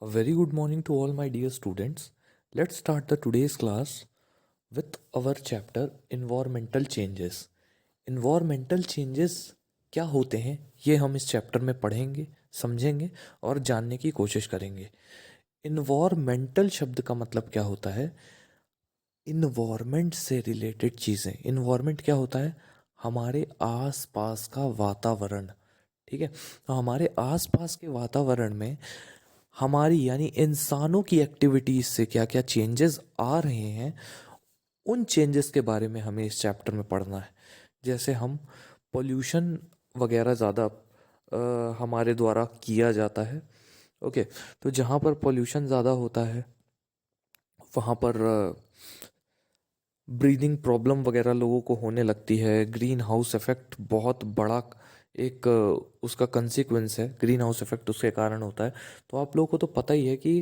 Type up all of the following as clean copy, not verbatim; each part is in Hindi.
A very good morning to all my dear students. Let's start the today's class with our chapter environmental changes. Environmental changes क्या होते हैं ये हम इस चैप्टर में पढ़ेंगे, समझेंगे और जानने की कोशिश करेंगे। इन्वायरमेंटल शब्द का मतलब क्या होता है? इन्वायरमेंट से रिलेटेड चीज़ें। इन्वायरमेंट क्या होता है? हमारे आसपास का वातावरण। ठीक है, तो हमारे आसपास के वातावरण में हमारी यानी इंसानों की एक्टिविटीज से क्या क्या चेंजेस आ रहे हैं, उन चेंजेस के बारे में हमें इस चैप्टर में पढ़ना है। जैसे हम पोल्यूशन वगैरह ज़्यादा हमारे द्वारा किया जाता है। ओके, तो जहाँ पर पोल्यूशन ज़्यादा होता है वहाँ पर ब्रीदिंग प्रॉब्लम वगैरह लोगों को होने लगती है। ग्रीन हाउस इफेक्ट बहुत बड़ा एक उसका कंसिक्वेंस है। ग्रीन हाउस इफेक्ट उसके कारण होता है। तो आप लोगों को तो पता ही है कि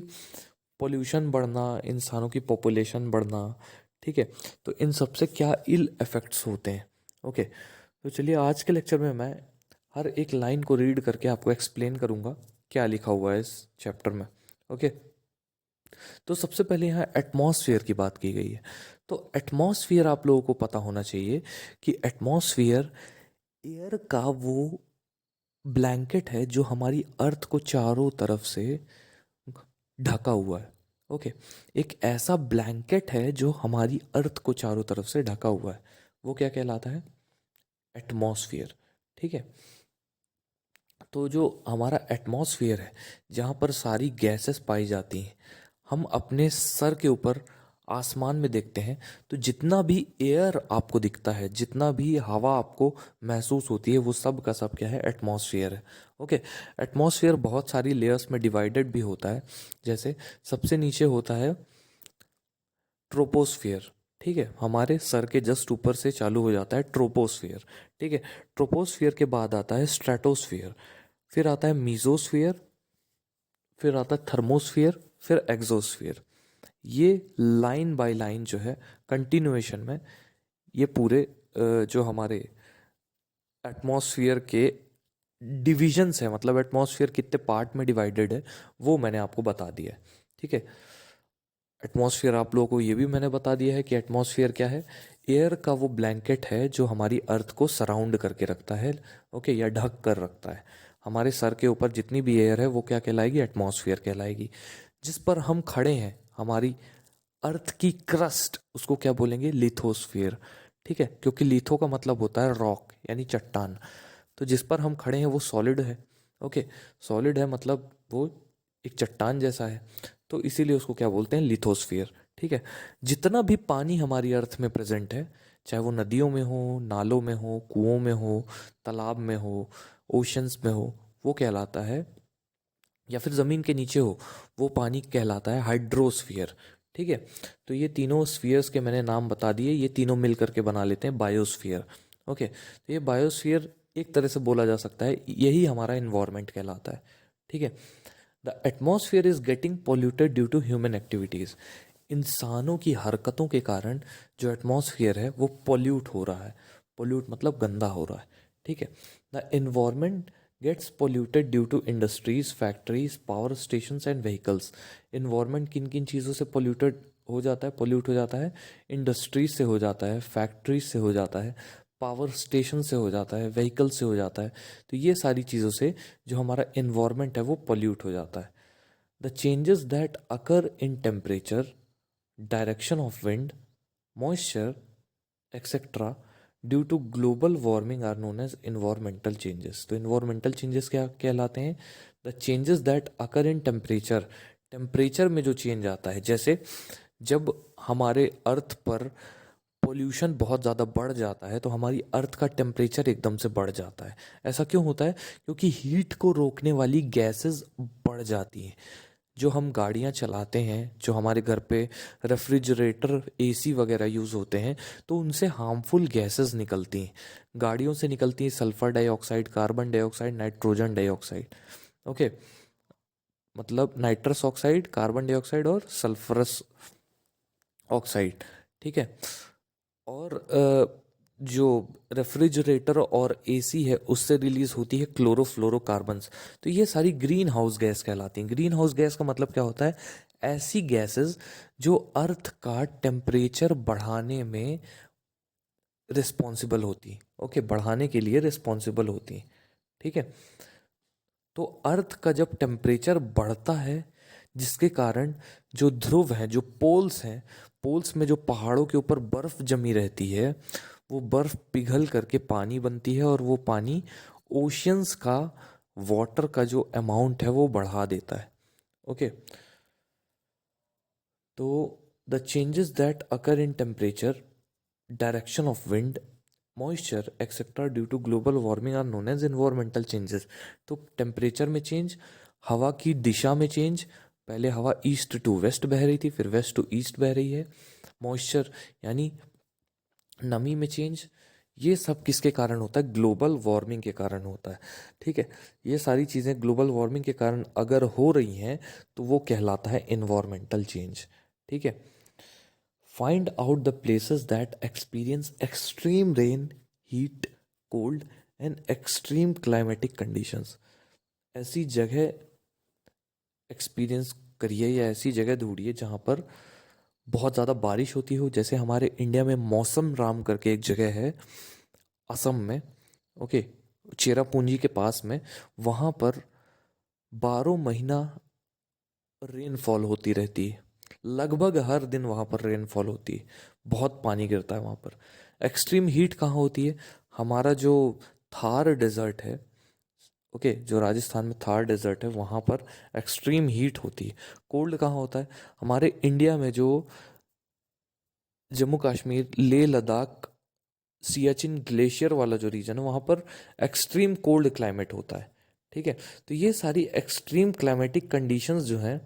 पोल्यूशन बढ़ना, इंसानों की पॉपुलेशन बढ़ना, ठीक है, तो इन सब से क्या इल इफेक्ट्स होते हैं। ओके, तो चलिए आज के लेक्चर में मैं हर एक लाइन को रीड करके आपको एक्सप्लेन करूंगा क्या लिखा हुआ है इस चैप्टर में। ओके, तो सबसे पहले यहाँ एटमॉस्फेयर की बात की गई है। तो एटमॉस्फेयर आप लोगों को पता होना चाहिए कि एटमॉस्फेयर एयर का वो ब्लैंकेट है जो हमारी अर्थ को चारों तरफ से ढका हुआ है। ओके, एक ऐसा ब्लैंकेट है जो हमारी अर्थ को चारों तरफ से ढका हुआ है, वो क्या कहलाता है? एटमॉस्फेयर। ठीक है, तो जो हमारा एटमॉस्फेयर है जहाँ पर सारी गैसेस पाई जाती हैं, हम अपने सर के ऊपर आसमान में देखते हैं तो जितना भी एयर आपको दिखता है, जितना भी हवा आपको महसूस होती है, वो सब का सब क्या है? एटमॉस्फेयर है। ओके, एटमॉस्फेयर बहुत सारी लेयर्स में डिवाइडेड भी होता है। जैसे सबसे नीचे होता है ट्रोपोस्फियर। ठीक है, हमारे सर के जस्ट ऊपर से चालू हो जाता है ट्रोपोस्फियर। ठीक है, ट्रोपोस्फियर के बाद आता है स्ट्रेटोस्फियर, फिर आता है मीजोस्फियर, फिर आता है थर्मोस्फियर, फिर एक्सोस्फियर। ये लाइन बाय लाइन जो है कंटिन्यूएशन में ये पूरे जो हमारे एटमॉस्फियर के डिविजन्स है, मतलब एटमॉस्फियर कितने पार्ट में डिवाइडेड है, वो मैंने आपको बता दिया है। ठीक है, एटमॉस्फेयर आप लोगों को ये भी मैंने बता दिया है कि एटमॉस्फेयर क्या है? एयर का वो ब्लैंकेट है जो हमारी अर्थ को सराउंड करके रखता है। ओके, या ढक कर रखता है। हमारे सर के ऊपर जितनी भी एयर है वो क्या कहलाएगी? एटमॉस्फेयर कहलाएगी। जिस पर हम खड़े हैं, हमारी अर्थ की क्रस्ट, उसको क्या बोलेंगे? लिथोस्फीयर। ठीक है, क्योंकि लिथो का मतलब होता है रॉक यानी चट्टान। तो जिस पर हम खड़े हैं वो सॉलिड है। ओके, सॉलिड है मतलब वो एक चट्टान जैसा है, तो इसीलिए उसको क्या बोलते हैं? लिथोस्फीयर। ठीक है, जितना भी पानी हमारी अर्थ में प्रेजेंट है, चाहे वो नदियों में हो, नालों में हो, कुओं में हो, तालाब में हो, ओशंस में हो, वो कहलाता है, या फिर ज़मीन के नीचे हो, वो पानी कहलाता है हाइड्रोस्फीयर। ठीक है, तो ये तीनों स्फीयर्स के मैंने नाम बता दिए, ये तीनों मिल करके बना लेते हैं बायोस्फीयर। ओके, तो ये बायोस्फीयर एक तरह से बोला जा सकता है यही हमारा इन्वायरमेंट कहलाता है। ठीक है, the atmosphere is getting polluted due to human activities. इंसानों की हरकतों के कारण जो एटमॉस्फेयर है वो पोल्यूट हो रहा है। पोल्यूट मतलब गंदा हो रहा है। ठीक है, the environment gets polluted due to industries, factories, power stations and vehicles. Environment किन किन चीज़ों से पोल्यूटेड हो जाता है? पोल्यूट हो जाता है, इंडस्ट्रीज से हो जाता है, फैक्ट्रीज से हो जाता है, पावर स्टेशन से हो जाता है, व्हीकल से हो जाता है। तो ये सारी चीज़ों से जो हमारा इन्वायरमेंट है वो पोल्यूट हो जाता है। The changes that occur in temperature, direction of wind, moisture etcetera due to global warming are known as environmental changes. तो इन्वायरमेंटल चेंजेस क्या कहलाते हैं? The changes that occur in temperature, temperature में जो चेंज आता है। जैसे जब हमारे अर्थ पर पोल्यूशन बहुत ज़्यादा बढ़ जाता है तो हमारी अर्थ का टेम्परेचर एकदम से बढ़ जाता है। ऐसा क्यों होता है? क्योंकि हीट को रोकने वाली गैसेस बढ़ जाती हैं। जो हम गाड़ियाँ चलाते हैं, जो हमारे घर पे रेफ्रिजरेटर, एसी वगैरह यूज़ होते हैं, तो उनसे हार्मफुल गैसेस निकलती हैं। गाड़ियों से निकलती हैं sulphur dioxide, carbon dioxide, nitrogen dioxide. Okay, मतलब नाइट्रस ऑक्साइड, कार्बन डाइऑक्साइड और सल्फरस ऑक्साइड। ठीक है, और जो रेफ्रिजरेटर और एसी है उससे रिलीज होती है क्लोरोफ्लोरोकार्बन्स। तो ये सारी ग्रीन हाउस गैस कहलाती हैं। ग्रीन हाउस गैस का मतलब क्या होता है? ऐसी गैसेस जो अर्थ का टेम्परेचर बढ़ाने में रिस्पॉन्सिबल होती हैं। ओके, बढ़ाने के लिए रिस्पॉन्सिबल होती हैं। ठीक है। तो अर्थ का जब टेम्परेचर बढ़ता है, जिसके कारण जो ध्रुव हैं, जो पोल्स हैं, पोल्स में जो पहाड़ों के ऊपर बर्फ जमी रहती है, वो बर्फ पिघल करके पानी बनती है, और वो पानी ओशियंस का वाटर का जो अमाउंट है वो बढ़ा देता है। ओके। तो the changes that occur in temperature, direction of wind, moisture etcetera due to global warming are known as environmental changes. तो टेम्परेचर में चेंज, हवा की दिशा में चेंज, पहले हवा ईस्ट टू वेस्ट बह रही थी, फिर वेस्ट टू ईस्ट बह रही है। मॉइस्चर यानी नमी में चेंज, ये सब किसके कारण होता है? ग्लोबल वार्मिंग के कारण होता है। ठीक है। ये सारी चीज़ें ग्लोबल वार्मिंग के कारण अगर हो रही हैं तो वो कहलाता है इन्वायरमेंटल चेंज। ठीक है। Find out the places that experience extreme rain, heat, cold and extreme climatic conditions. ऐसी जगह एक्सपीरियंस करिए या ऐसी जगह ढूंढिए जहाँ पर बहुत ज़्यादा बारिश होती हो। जैसे हमारे इंडिया में मौसम राम करके एक जगह है असम में। ओके, चेरापूंजी के पास में। वहाँ पर 12 महीना रेनफॉल होती रहती है। लगभग हर दिन वहाँ पर रेनफॉल होती है, बहुत पानी गिरता है वहाँ पर। एक्सट्रीम हीट कहाँ होती है? हमारा जो थार डेजर्ट है, ओके, जो राजस्थान में थार डेजर्ट है, वहाँ पर एक्सट्रीम हीट होती है। कोल्ड कहाँ होता है? हमारे इंडिया में जो जम्मू कश्मीर, लेह लद्दाख, सियाचिन ग्लेशियर वाला जो रीजन है, वहाँ पर एक्सट्रीम कोल्ड क्लाइमेट होता है। ठीक है। तो ये सारी एक्सट्रीम क्लाइमेटिक कंडीशंस जो हैं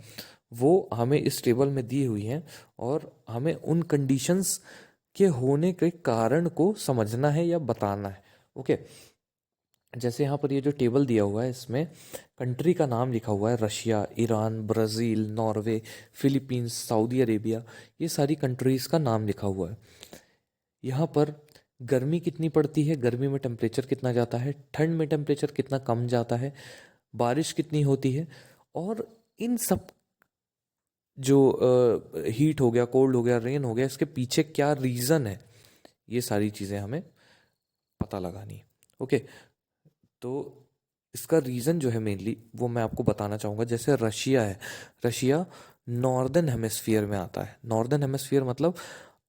वो हमें इस टेबल में दी हुई हैं, और हमें उन कंडीशंस के होने के कारण को समझना है या बताना है। ओके। जैसे यहाँ पर ये जो टेबल दिया हुआ है, इसमें कंट्री का नाम लिखा हुआ है, Russia, Iran, Brazil, Norway, Philippines, Saudi Arabia, ये सारी कंट्रीज़ का नाम लिखा हुआ है। यहाँ पर गर्मी कितनी पड़ती है, गर्मी में टेम्परेचर कितना जाता है, ठंड में टेम्परेचर कितना कम जाता है, बारिश कितनी होती है, और इन सब जो हीट हो गया, कोल्ड हो गया, रेन हो गया, इसके पीछे क्या रीज़न है, ये सारी चीज़ें हमें पता लगानी है। ओके। तो इसका रीज़न जो है मेनली वो मैं आपको बताना चाहूँगा। जैसे रशिया है, रशिया नॉर्दर्न हेमिस्फीयर में आता है। नॉर्दर्न हेमिस्फीयर मतलब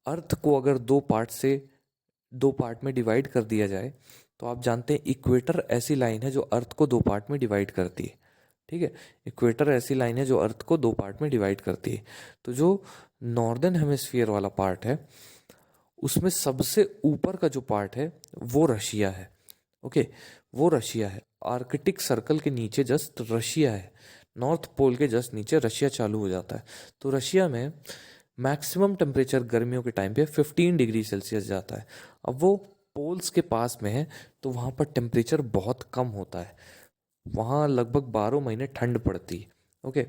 अर्थ को अगर दो पार्ट में डिवाइड कर दिया जाए, तो आप जानते हैं इक्वेटर ऐसी लाइन है जो अर्थ को दो पार्ट में डिवाइड करती है। ठीक है। इक्वेटर ऐसी लाइन है जो अर्थ को दो पार्ट में डिवाइड करती है। तो जो नॉर्दर्न हेमिस्फीयर वाला पार्ट है, उसमें सबसे ऊपर का जो पार्ट है वो रशिया है। ओके, वो रशिया है। आर्कटिक सर्कल के नीचे जस्ट रशिया है। नॉर्थ पोल के जस्ट नीचे रशिया चालू हो जाता है। तो रशिया में मैक्सिमम टेम्परेचर गर्मियों के टाइम पे 15 डिग्री सेल्सियस जाता है। अब वो पोल्स के पास में है, तो वहाँ पर टेम्परेचर बहुत कम होता है। वहाँ लगभग 12 महीने ठंड पड़ती है। ओके।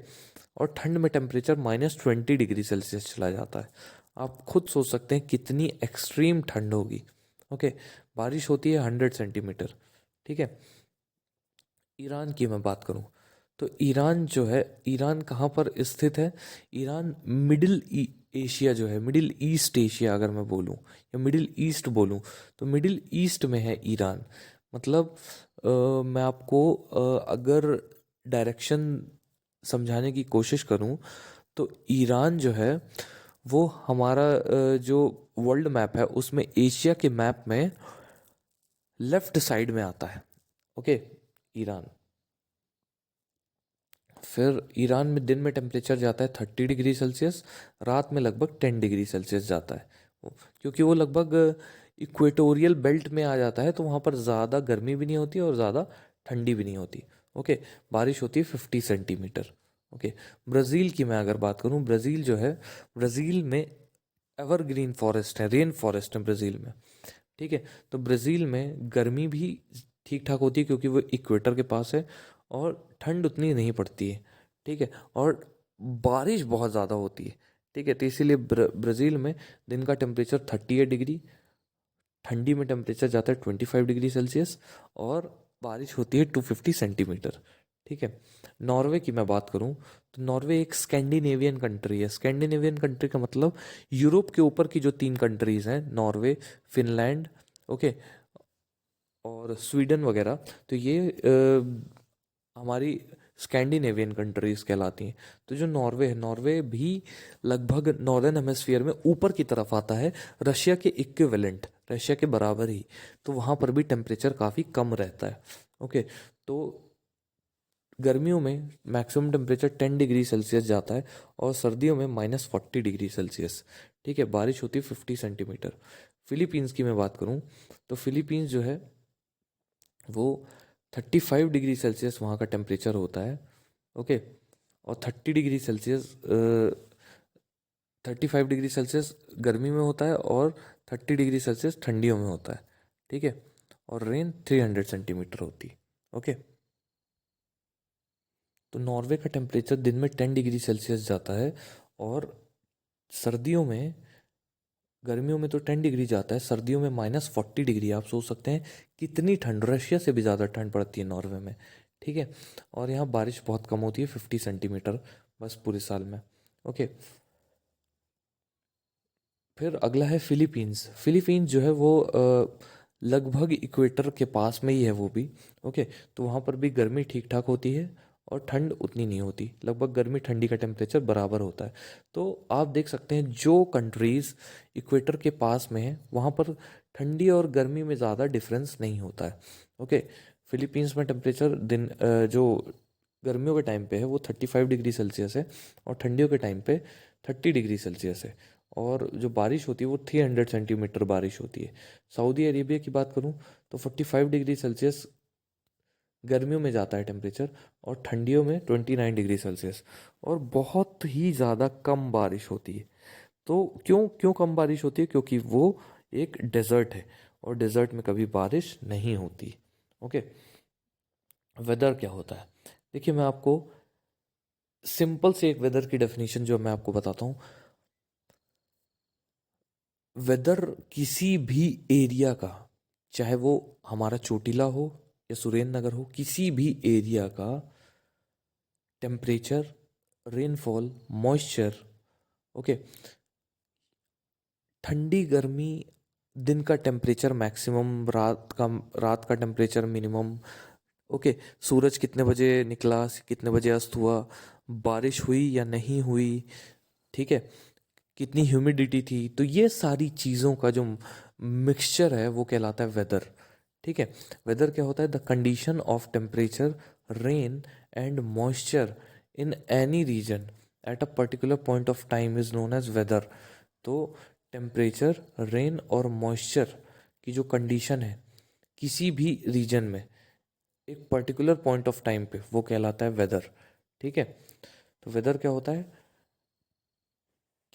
और ठंड में टेम्परेचर -20 डिग्री सेल्सियस चला जाता है। आप खुद सोच सकते हैं कितनी एक्सट्रीम ठंड होगी। ओके। बारिश होती है 100 सेंटीमीटर। ठीक है। ईरान की मैं बात करूं, तो ईरान जो है, ईरान कहाँ पर स्थित है? ईरान एशिया जो है, मिडिल ईस्ट एशिया अगर मैं बोलूँ या मिडिल ईस्ट बोलूँ, तो मिडिल ईस्ट में है ईरान। मतलब मैं आपको अगर डायरेक्शन समझाने की कोशिश करूं, तो ईरान जो है वो हमारा जो वर्ल्ड मैप है उसमें एशिया के मैप में लेफ्ट साइड में आता है। ओके। ईरान, फिर ईरान में दिन में टेम्परेचर जाता है 30 डिग्री सेल्सियस, रात में लगभग 10 डिग्री सेल्सियस जाता है। क्योंकि वो लगभग इक्वेटोरियल बेल्ट में आ जाता है, तो वहाँ पर ज़्यादा गर्मी भी नहीं होती और ज़्यादा ठंडी भी नहीं होती। ओके। बारिश होती है 50 सेंटीमीटर। ओके। ब्राज़ील की मैं अगर बात करूँ, ब्राज़ील जो है, ब्राज़ील में एवरग्रीन फॉरेस्ट है, रेन फॉरेस्ट है ब्राज़ील में। ठीक है। तो ब्राज़ील में गर्मी भी ठीक ठाक होती है क्योंकि वो इक्वेटर के पास है, और ठंड उतनी नहीं पड़ती है। ठीक है। और बारिश बहुत ज़्यादा होती है। ठीक है। तो इसीलिए ब्राज़ील में दिन का टेम्परेचर 38 डिग्री, ठंडी में टेम्परेचर जाता है 25 डिग्री सेल्सियस और बारिश होती है 250 सेंटीमीटर। ठीक है। नॉर्वे की मैं बात करूं तो नॉर्वे एक स्कैंडिनेवियन कंट्री है। स्कैंडिनेवियन कंट्री का मतलब यूरोप के ऊपर की जो 3 कंट्रीज हैं, नॉर्वे, फिनलैंड, ओके, और स्वीडन वगैरह, तो ये हमारी स्कैंडिनेवियन कंट्रीज कहलाती हैं। तो जो नॉर्वे है, नॉर्वे भी लगभग नॉर्दर्न हेमिस्फीयर में ऊपर की तरफ आता है, रशिया के इक्विवेलेंट, रशिया के बराबर ही। तो वहाँ पर भी टेम्परेचर काफ़ी कम रहता है। ओके। तो गर्मियों में मैक्सिमम टेम्परेचर 10 डिग्री सेल्सियस जाता है और सर्दियों में -40 डिग्री सेल्सियस। ठीक है। बारिश होती है 50 सेंटीमीटर। फिलीपींस की मैं बात करूं तो फिलीपींस जो है वो 35 डिग्री सेल्सियस वहाँ का टेम्परेचर होता है। ओके। और 30 डिग्री सेल्सियस 35 डिग्री सेल्सियस गर्मी में होता है और 30 डिग्री सेल्सियस ठंडियों में होता है। ठीक है। और रेन 300 सेंटीमीटर होती है। ओके। तो नॉर्वे का टेम्परेचर दिन में 10 डिग्री सेल्सियस जाता है और सर्दियों में, गर्मियों में तो 10 डिग्री जाता है, सर्दियों में -40 डिग्री। आप सोच सकते हैं कितनी ठंड, रशिया से भी ज़्यादा ठंड पड़ती है नॉर्वे में। ठीक है। और यहाँ बारिश बहुत कम होती है, 50 सेंटीमीटर बस पूरे साल में। ओके। फिर अगला है फिलीपींस। फिलीपींस जो है वो लगभग इक्वेटर के पास में ही है वो भी। ओके। तो वहाँ पर भी गर्मी ठीक ठाक होती है और ठंड उतनी नहीं होती, लगभग गर्मी ठंडी का टेम्परेचर बराबर होता है। तो आप देख सकते हैं जो कंट्रीज़ इक्वेटर के पास में है वहाँ पर ठंडी और गर्मी में ज़्यादा डिफरेंस नहीं होता है। ओके। फिलीपींस में टेम्परेचर जो गर्मियों के टाइम पे है वो 35 डिग्री सेल्सियस है और ठंडियों के टाइम पे 30 डिग्री सेल्सियस है। और जो बारिश होती है वो 300 सेंटीमीटर बारिश होती है। सऊदी अरेबिया की बात करूं तो 45 डिग्री सेल्सियस गर्मियों में जाता है टेम्परेचर और ठंडियों में 29 डिग्री सेल्सियस। और बहुत ही ज़्यादा कम बारिश होती है। तो क्यों क्यों कम बारिश होती है? क्योंकि वो एक डेजर्ट है और डेजर्ट में कभी बारिश नहीं होती। ओके। वेदर क्या होता है? देखिए, मैं आपको सिंपल से एक वेदर की डेफिनेशन जो मैं आपको बताता हूँ। वेदर किसी भी एरिया का, चाहे वो हमारा चोटिला हो या सुरेंद्र नगर हो, किसी भी एरिया का टेम्परेचर, रेनफॉल, मॉइस्चर, ओके, ठंडी गर्मी, दिन का टेम्परेचर मैक्सिमम, रात का टेम्परेचर मिनिमम, ओके, सूरज कितने बजे निकला, कितने बजे अस्त हुआ, बारिश हुई या नहीं हुई, ठीक है, कितनी ह्यूमिडिटी थी, तो ये सारी चीज़ों का जो मिक्सचर है वो कहलाता है वेदर। ठीक है। वेदर क्या होता है? The condition of temperature, rain and moisture in any region at a particular point of time is known as weather. तो टेम्परेचर, रेन और मॉइस्चर की जो कंडीशन है किसी भी रीजन में एक पर्टिकुलर पॉइंट ऑफ टाइम पे, वो कहलाता है वेदर। ठीक है। तो वेदर क्या होता है?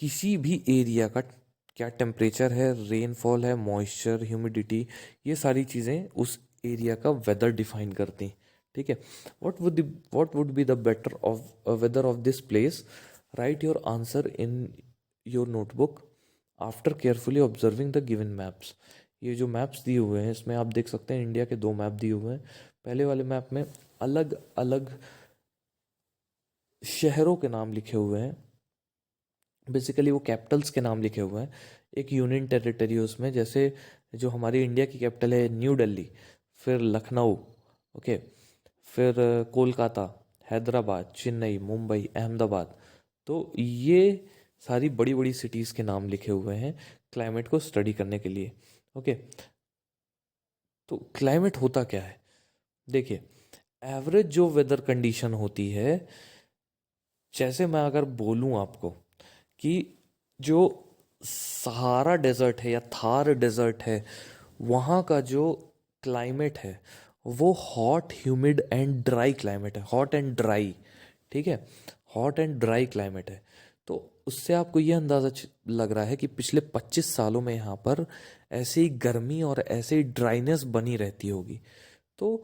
किसी भी एरिया का क्या टेम्परेचर है, रेनफॉल है, मॉइस्चर, ह्यूमिडिटी, ये सारी चीज़ें उस एरिया का वेदर डिफाइन करती हैं। ठीक है। What would be the better of weather of this place? Write your answer in your notebook after carefully observing the given maps. ये जो मैप्स दिए हुए हैं इसमें आप देख सकते हैं इंडिया के 2 मैप दिए हुए हैं। पहले वाले मैप में अलग अलग शहरों के नाम लिखे हुए हैं, बेसिकली वो कैपिटल्स के नाम लिखे हुए हैं। एक यूनियन टेरिटरी उसमें, जैसे जो हमारी इंडिया की कैपिटल है न्यू दिल्ली, फिर लखनऊ, ओके, फिर कोलकाता, हैदराबाद, चेन्नई, मुंबई, अहमदाबाद। तो ये सारी बड़ी बड़ी सिटीज़ के नाम लिखे हुए हैं क्लाइमेट को स्टडी करने के लिए। ओके। तो क्लाइमेट होता क्या है? देखिए, एवरेज जो वेदर कंडीशन होती है, जैसे मैं अगर बोलूँ आपको कि जो सहारा डेजर्ट है या थार डेजर्ट है, वहाँ का जो क्लाइमेट है वो hot, humid and dry climate है। हॉट एंड ड्राई, ठीक है, हॉट एंड ड्राई क्लाइमेट है। तो उससे आपको ये अंदाज़ा लग रहा है कि पिछले 25 सालों में यहाँ पर ऐसे ही गर्मी और ऐसे ही ड्राइनेस बनी रहती होगी। तो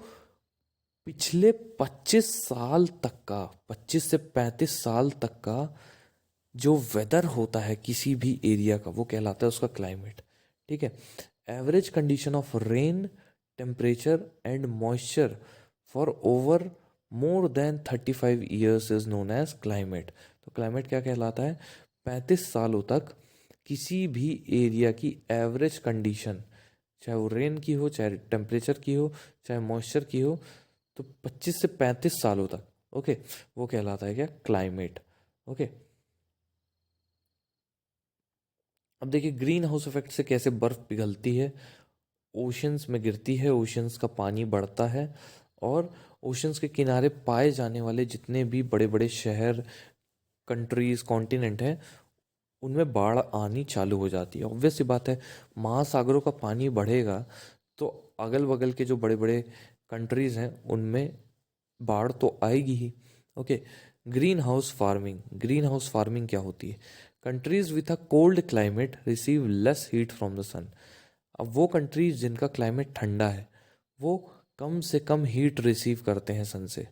पिछले 25 साल तक का, 25 से 35 साल तक का जो वेदर होता है किसी भी एरिया का, वो कहलाता है उसका क्लाइमेट। ठीक है। Average condition of rain, temperature and moisture for over more than 35 years is known as climate. तो क्लाइमेट क्या कहलाता है? 35 सालों तक किसी भी एरिया की एवरेज कंडीशन, चाहे वो रेन की हो, चाहे टेम्परेचर की हो, चाहे मॉइस्चर की हो, तो 25 से 35 सालों तक, ओके, वो कहलाता है क्या? क्लाइमेट। ओके, अब देखिए ग्रीन हाउस इफेक्ट से कैसे बर्फ पिघलती है, ओशंस में गिरती है, ओशंस का पानी बढ़ता है, और ओशंस के किनारे पाए जाने वाले जितने भी बड़े बड़े शहर, कंट्रीज, कॉन्टिनेंट हैं, उनमें बाढ़ आनी चालू हो जाती है। ऑब्वियस सी बात है, महासागरों का पानी बढ़ेगा तो अगल बगल के जो बड़े बड़े कंट्रीज हैं उनमें बाढ़ तो आएगी ही। Okay, greenhouse farming. Greenhouse farming क्या होती है? Countries with a cold climate receive less heat from the sun. अब वो कंट्रीज जिनका क्लाइमेट ठंडा है वो कम से कम हीट रिसीव करते हैं सन से।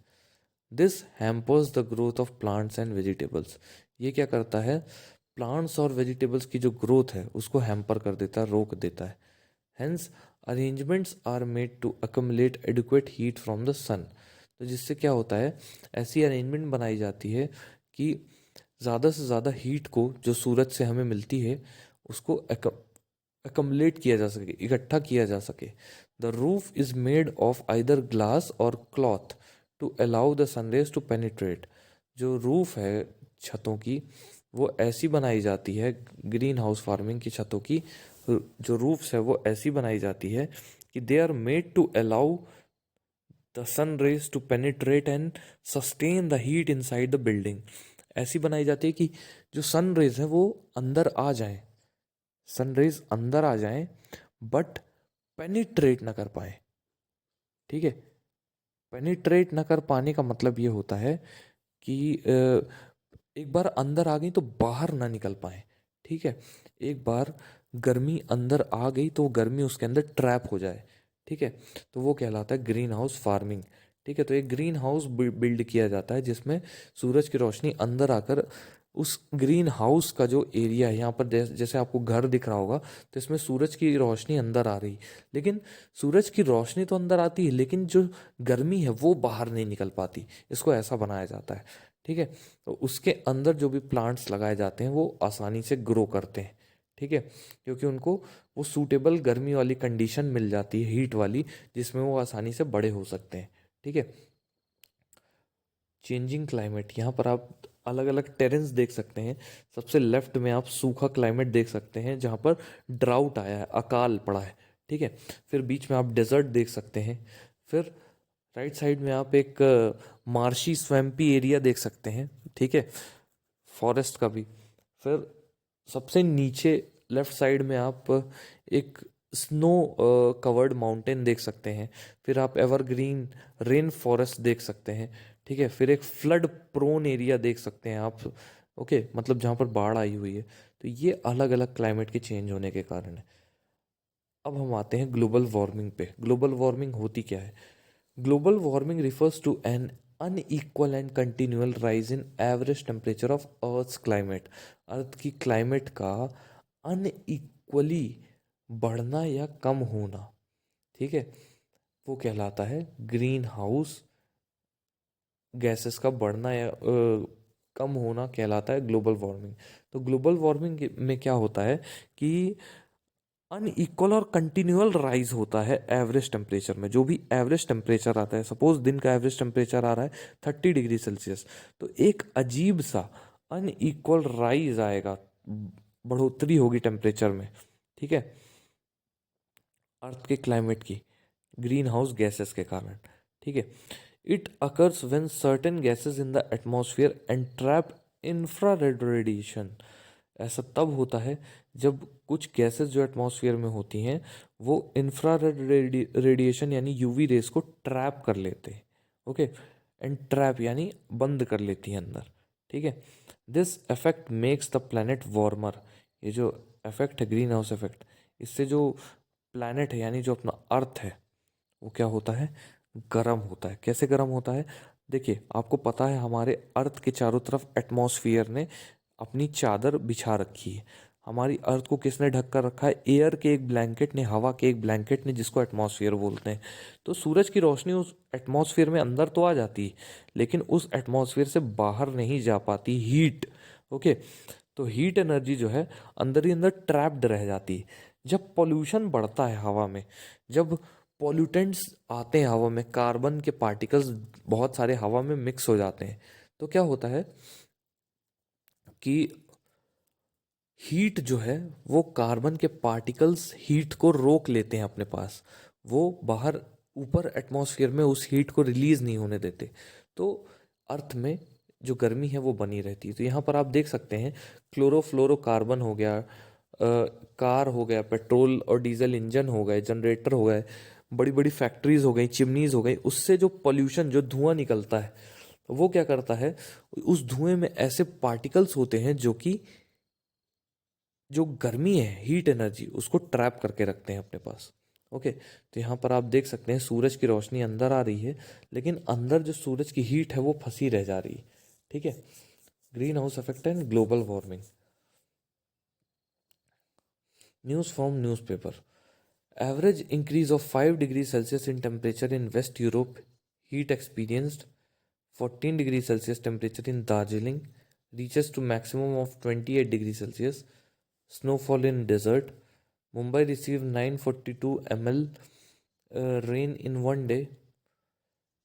This hampers the growth of plants and vegetables. ये क्या करता है? प्लांट्स और वेजिटेबल्स की जो ग्रोथ है उसको हैम्पर कर देता है, रोक देता है। Hence arrangements are made to accommodate adequate heat from the sun. तो जिससे क्या होता है, ऐसी अरेंजमेंट बनाई जाती है कि ज़्यादा से ज़्यादा हीट को जो सूरज से हमें मिलती है उसको अकोमोडेट किया जा सके, इकट्ठा किया जा सके। The roof is made of either glass और cloth to allow the sunrays to penetrate. जो रूफ है छतों की, वो ऐसी बनाई जाती है, ग्रीन हाउस फार्मिंग की छतों की जो रूफ्स है वो ऐसी बनाई जाती है कि they are made to allow the sun rays to penetrate and sustain the heat inside the building. ऐसी बनाई जाती है कि जो सन रेज है वो अंदर आ जाए, सनरेज अंदर आ जाएं, बट पेनिट्रेट ना कर पाए। ठीक है, पेनिट्रेट ना कर पाने का मतलब ये होता है कि एक बार अंदर आ गई तो बाहर ना निकल पाए। ठीक है, एक बार गर्मी अंदर आ गई तो गर्मी उसके अंदर ट्रैप हो जाए। ठीक है, तो वो कहलाता है ग्रीन हाउस फार्मिंग। ठीक है, तो एक ग्रीन हाउस बिल्ड किया जाता है जिसमें सूरज की रोशनी अंदर आकर उस ग्रीन हाउस का जो एरिया है, यहाँ पर जैसे आपको घर दिख रहा होगा, तो इसमें सूरज की रोशनी अंदर आ रही, लेकिन सूरज की रोशनी तो अंदर आती है लेकिन जो गर्मी है वो बाहर नहीं निकल पाती। इसको ऐसा बनाया जाता है। ठीक है, तो उसके अंदर जो भी प्लांट्स लगाए जाते हैं वो आसानी से ग्रो करते हैं। ठीक है, क्योंकि उनको वो सूटेबल गर्मी वाली कंडीशन मिल जाती है, हीट वाली, जिसमें वो आसानी से बड़े हो सकते हैं। ठीक है, चेंजिंग क्लाइमेट, यहाँ पर आप अलग अलग टेरेंस देख सकते हैं। सबसे लेफ्ट में आप सूखा क्लाइमेट देख सकते हैं जहाँ पर ड्राउट आया है, अकाल पड़ा है। ठीक है, फिर बीच में आप डेजर्ट देख सकते हैं। फिर राइट साइड में आप एक मार्शी स्वैम्पी एरिया देख सकते हैं। ठीक है, फॉरेस्ट का भी। फिर सबसे नीचे लेफ्ट साइड में आप एक स्नो कवर्ड माउंटेन देख सकते हैं। फिर आप एवरग्रीन रेन फॉरेस्ट देख सकते हैं। ठीक है, फिर एक फ्लड प्रोन एरिया देख सकते हैं आप। ओके, मतलब जहाँ पर बाढ़ आई हुई है। तो ये अलग अलग क्लाइमेट के चेंज होने के कारण है। अब हम आते हैं ग्लोबल वार्मिंग पे। ग्लोबल वार्मिंग होती क्या है? Global warming refers to an unequal and continual rise in average temperature of Earth's climate। अर्थ की क्लाइमेट का अनइक्वली बढ़ना या कम होना। ठीक है, वो कहलाता है ग्रीन हाउस गैसेस का बढ़ना या कम होना कहलाता है ग्लोबल वार्मिंग। तो ग्लोबल वार्मिंग में क्या होता है कि अनइक्वल और कंटिन्यूअल राइज होता है एवरेज टेम्परेचर में। जो भी एवरेज टेम्परेचर आता है, सपोज दिन का एवरेज टेम्परेचर आ रहा है 30 डिग्री सेल्सियस, तो एक अजीब सा अनइक्वल राइज आएगा, बढ़ोतरी होगी टेम्परेचर में। ठीक है, अर्थ के क्लाइमेट की, ग्रीन हाउस गैसेस के कारण। ठीक है, it occurs when certain gases in the atmosphere entrap infrared radiation. ऐसा तब होता है जब कुछ गैसेस जो एटमॉस्फेयर में होती हैं वो इंफ्रारेड रेडिएशन यानी यूवी रेस को ट्रैप कर लेते हैं। ओके, एंड ट्रैप यानी बंद कर लेती हैं अंदर। ठीक है, this effect makes the planet warmer. ये जो इफेक्ट है ग्रीन हाउस इफेक्ट, इससे जो प्लैनेट है यानी जो अपना अर्थ है वो क्या होता है? गर्म होता है। कैसे गर्म होता है? देखिए, आपको पता है हमारे अर्थ के चारों तरफ एटमॉस्फेयर ने अपनी चादर बिछा रखी है। हमारी अर्थ को किसने ढक कर रखा है? एयर के एक ब्लैंकेट ने, हवा के एक ब्लैंकेट ने, जिसको एटमॉस्फेयर बोलते हैं। तो सूरज की रोशनी उस एटमॉस्फेयर में अंदर तो आ जाती है, लेकिन उस एटमॉस्फेयर से बाहर नहीं जा पाती हीट। ओके, तो हीट एनर्जी जो है अंदर ही अंदर ट्रैप्ड रह जाती है। जब पॉल्यूशन बढ़ता है हवा में, जब पॉल्यूटेंट्स आते हैं हवा में, कार्बन के पार्टिकल्स बहुत सारे हवा में मिक्स हो जाते हैं, तो क्या होता है कि हीट जो है वो कार्बन के पार्टिकल्स हीट को रोक लेते हैं अपने पास, वो बाहर ऊपर एटमॉस्फेयर में उस हीट को रिलीज नहीं होने देते। तो अर्थ में जो गर्मी है वो बनी रहती है। तो यहाँ पर आप देख सकते हैं क्लोरोफ्लोरोकार्बन हो गया, कार हो गया, पेट्रोल और डीजल इंजन हो गए, जनरेटर हो गए, बड़ी बड़ी फैक्ट्रीज हो गई, चिमनीज हो गई, उससे जो पोल्यूशन, जो धुआं निकलता है, वो क्या करता है, उस धुएं में ऐसे पार्टिकल्स होते हैं जो कि जो गर्मी है, हीट एनर्जी, उसको ट्रैप करके रखते हैं अपने पास। ओके, तो यहाँ पर आप देख सकते हैं सूरज की रोशनी अंदर आ रही है, लेकिन अंदर जो सूरज की हीट है वो फंसी रह जा रही है। ठीक है, green house effect and global warming. News from newspaper. Average increase of 5 degree Celsius in temperature in west Europe, heat experienced 14 degree Celsius temperature in Darjeeling, reaches to maximum of 28 degrees Celsius. Snowfall in desert. Mumbai received 942 ml rain in one day.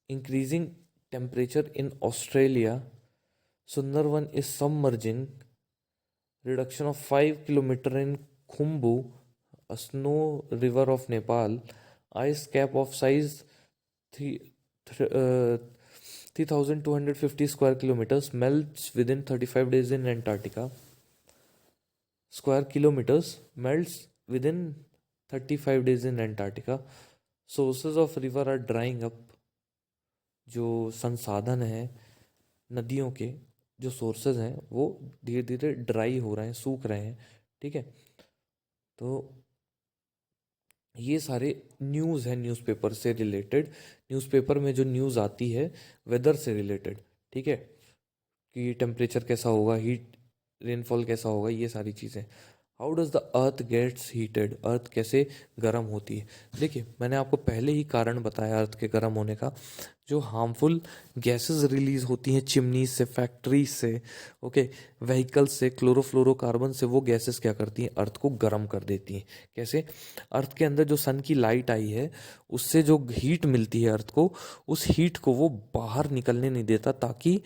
Increasing temperature in Australia. Sundarban is submerging. Reduction of 5 kilometer in Khumbu, a snow river of Nepal. Ice cap of size 3,250 square kilometers melts within 35 days in Antarctica. Square kilometers melts within 35 days in Antarctica. Sources of river are drying up. जो संसाधन है नदियों के, जो सोर्सेज हैं वो धीरे धीरे ड्राई हो रहे हैं, सूख रहे हैं। ठीक है, तो ये सारे न्यूज़ हैं न्यूज़पेपर से रिलेटेड। न्यूज़पेपर में जो न्यूज़ आती है वेदर से रिलेटेड, ठीक है, कि टेम्परेचर कैसा होगा, हीट रेनफॉल कैसा होगा, ये सारी चीज़ें। How does the earth gets heated, earth कैसे गर्म होती है। देखिए, मैंने आपको पहले ही कारण बताया अर्थ के गर्म होने का। जो हार्मफुल गैसेस रिलीज होती हैं चिमनीज से, फैक्ट्रीज से, ओके, व्हीकल्स से, क्लोरोफ्लोरोकार्बन से, वो गैसेस क्या करती हैं, अर्थ को गर्म कर देती हैं। कैसे? अर्थ के अंदर जो सन की लाइट आई है उससे जो हीट मिलती है अर्थ को, उस हीट को वो बाहर निकलने नहीं देता, ताकि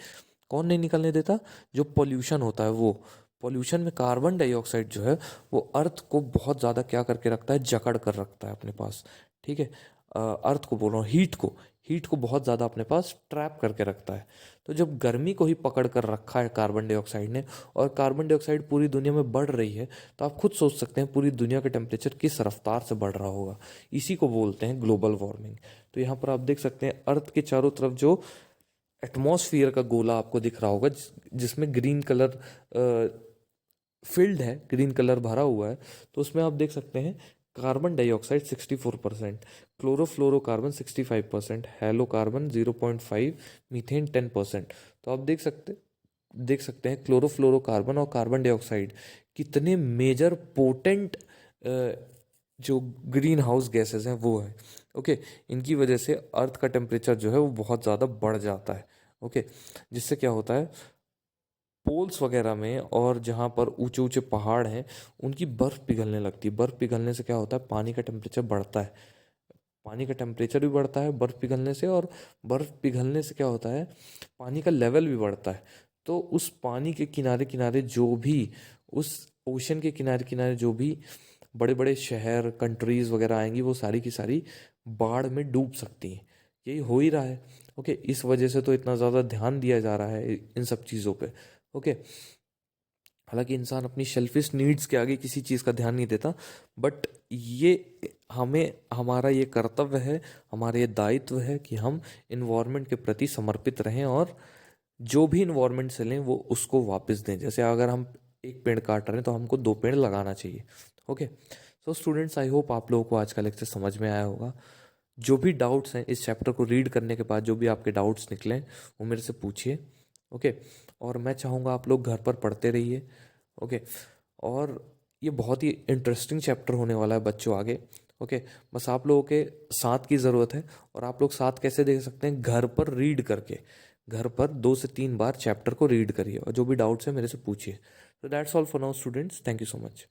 कौन नहीं निकलने देता, जो पोल्यूशन होता है वो। पोल्यूशन में कार्बन डाइऑक्साइड जो है वो अर्थ को बहुत ज़्यादा क्या करके रखता है, जकड़ कर रखता है अपने पास। ठीक है, अर्थ को बोल रहा हूँ, हीट को बहुत ज़्यादा अपने पास ट्रैप करके रखता है। तो जब गर्मी को ही पकड़ कर रखा है कार्बन डाइऑक्साइड ने, और कार्बन डाइऑक्साइड पूरी दुनिया में बढ़ रही है, तो आप खुद सोच सकते हैं पूरी दुनिया का टेम्परेचर किस रफ्तार से बढ़ रहा होगा। इसी को बोलते हैं ग्लोबल वार्मिंग। तो यहाँ पर आप देख सकते हैं अर्थ के चारों तरफ जो एटमॉस्फियर का गोला आपको दिख रहा होगा, जिसमें ग्रीन कलर फील्ड है, ग्रीन कलर भरा हुआ है, तो उसमें आप देख सकते हैं carbon dioxide 64%, chlorofluorocarbon 65%, halocarbon 0.5, methane 10%। तो आप देख सकते हैं क्लोरोफ्लोरोकार्बन और कार्बन डाइऑक्साइड कितने मेजर पोटेंट जो ग्रीन हाउस गैसेस हैं वो है। ओके, इनकी वजह से अर्थ का टेम्परेचर जो है वो बहुत ज़्यादा बढ़ जाता है। ओके, जिससे क्या होता है, पोल्स वगैरह में और जहाँ पर ऊंचे ऊंचे पहाड़ हैं उनकी बर्फ़ पिघलने लगती है। बर्फ़ पिघलने से क्या होता है, पानी का टेम्परेचर बढ़ता है। पानी का टेम्परेचर भी बढ़ता है बर्फ़ पिघलने से, और बर्फ़ पिघलने से क्या होता है, पानी का लेवल भी बढ़ता है। तो उस पानी के किनारे किनारे जो भी, उस ओशन के किनारे किनारे जो भी बड़े बड़े शहर, कंट्रीज़ वगैरह आएंगी, वो सारी की सारी बाढ़ में डूब सकती हैं। यही हो ही रहा है। ओके, इस वजह से तो इतना ज़्यादा ध्यान दिया जा रहा है इन सब चीज़ों पे। ओके, हालांकि इंसान अपनी शेल्फिश नीड्स के आगे किसी चीज़ का ध्यान नहीं देता, बट ये हमें, हमारा ये कर्तव्य है, हमारा ये दायित्व है कि हम इन्वायरमेंट के प्रति समर्पित रहें, और जो भी इन्वायरमेंट से लें वो उसको वापस दें। जैसे अगर हम एक पेड़ काट रहे हैं तो हमको 2 पेड़ लगाना चाहिए। Okay, so students, I hope आप लोगों को आज का लेक्चर समझ में आया होगा। जो भी डाउट्स हैं इस चैप्टर को रीड करने के बाद, जो भी आपके डाउट्स निकलें वो मेरे से पूछिए। ओके, और मैं चाहूँगा आप लोग घर पर पढ़ते रहिए। ओके, और ये बहुत ही इंटरेस्टिंग चैप्टर होने वाला है बच्चों आगे। ओके, बस आप लोगों के साथ की ज़रूरत है। और आप लोग साथ कैसे देख सकते हैं? घर पर रीड करके, घर पर 2 से 3 बार चैप्टर को रीड करिए और जो भी डाउट्स है मेरे से पूछिए। तो that's all for now students, thank you so much.